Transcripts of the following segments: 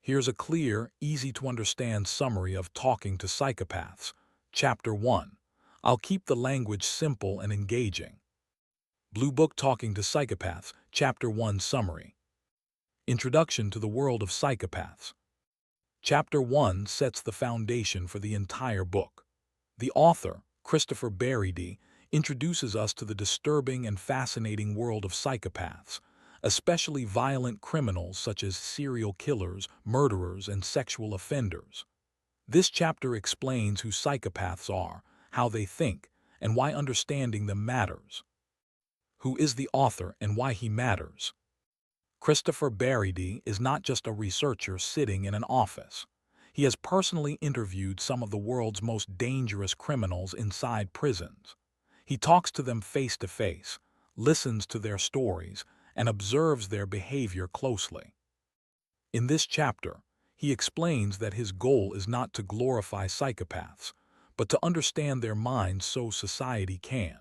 Here's a clear, easy-to-understand summary of Talking to Psychopaths. Chapter 1. I'll keep the language simple and engaging. Blue Book Talking to Psychopaths, Chapter 1 Summary. Introduction to the World of Psychopaths. Chapter 1 sets the foundation for the entire book. The author, Christopher Berry, introduces us to the disturbing and fascinating world of psychopaths, especially violent criminals such as serial killers, murderers, and sexual offenders. This chapter explains who psychopaths are, how they think, and why understanding them matters. Who is the author and why he matters? Christopher Berry is not just a researcher sitting in an office. He has personally interviewed some of the world's most dangerous criminals inside prisons. He talks to them face to face, listens to their stories, and observes their behavior closely. In this chapter, he explains that his goal is not to glorify psychopaths, but to understand their minds so society can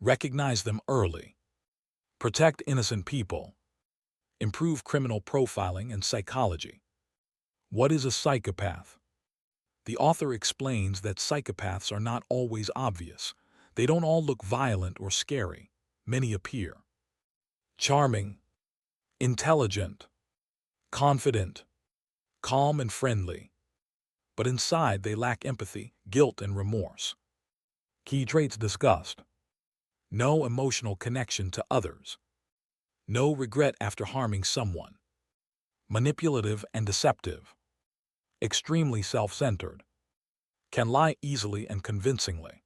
recognize them early, protect innocent people, improve criminal profiling and psychology. What is a psychopath? The author explains that psychopaths are not always obvious. They don't all look violent or scary. Many appear charming, intelligent, confident, calm and friendly. But inside they lack empathy, guilt and remorse. Key traits discussed: no emotional connection to others, no regret after harming someone, manipulative and deceptive, extremely self-centered, can lie easily and convincingly.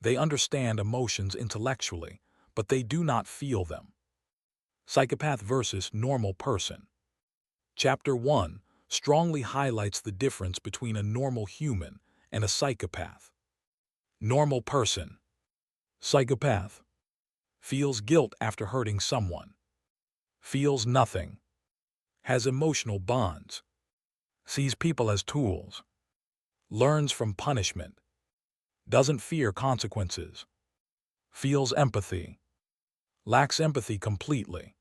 They understand emotions intellectually, but they do not feel them. Psychopath versus normal person. Chapter 1 strongly highlights the difference between a normal human and a psychopath. Normal person. Psychopath. Feels guilt after hurting someone. Feels nothing. Has emotional bonds. Sees people as tools. Learns from punishment. Doesn't fear consequences. Feels empathy. Lacks empathy completely.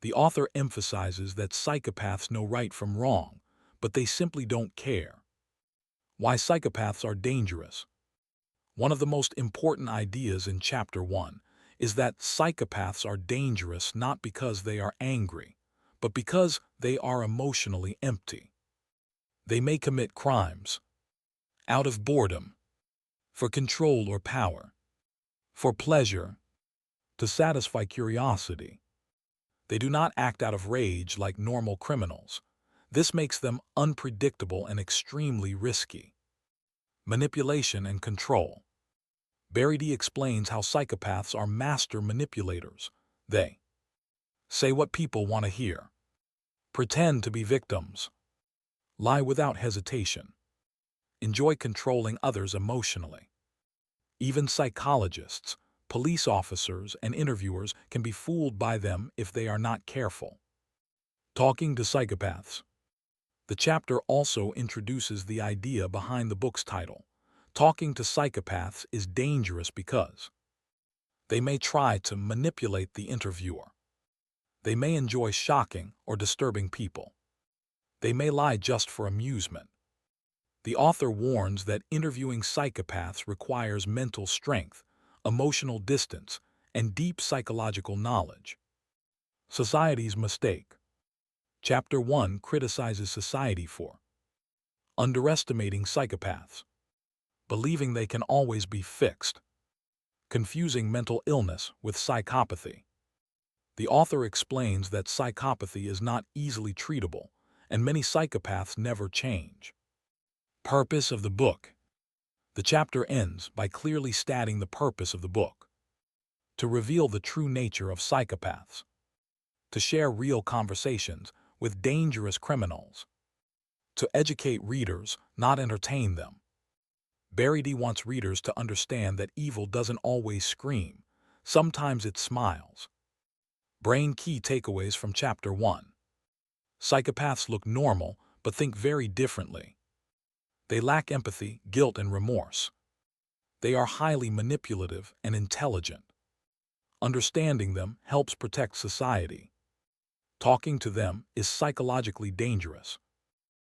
The author emphasizes that psychopaths know right from wrong, but they simply don't care. Why psychopaths are dangerous. One of the most important ideas in Chapter 1 is that psychopaths are dangerous not because they are angry, but because they are emotionally empty. They may commit crimes out of boredom, for control or power, for pleasure, to satisfy curiosity. They do not act out of rage like normal criminals. This makes them unpredictable and extremely risky. Manipulation and control. Berry explains how psychopaths are master manipulators. They say what people want to hear, pretend to be victims, lie without hesitation, enjoy controlling others emotionally. Even psychologists, police officers, and interviewers can be fooled by them if they are not careful. Talking to Psychopaths. The chapter also introduces the idea behind the book's title. Talking to Psychopaths is dangerous because they may try to manipulate the interviewer. They may enjoy shocking or disturbing people. They may lie just for amusement. The author warns that interviewing psychopaths requires mental strength, emotional distance, and deep psychological knowledge. Society's mistake. Chapter 1 criticizes society for underestimating psychopaths, believing they can always be fixed, confusing mental illness with psychopathy. The author explains that psychopathy is not easily treatable, and many psychopaths never change. Purpose of the book. The chapter ends by clearly stating the purpose of the book: to reveal the true nature of psychopaths, to share real conversations with dangerous criminals, to educate readers, not entertain them. Berry wants readers to understand that evil doesn't always scream. Sometimes it smiles. Brain key takeaways from Chapter 1. Psychopaths look normal, but think very differently. They lack empathy, guilt, and remorse. They are highly manipulative and intelligent. Understanding them helps protect society. Talking to them is psychologically dangerous.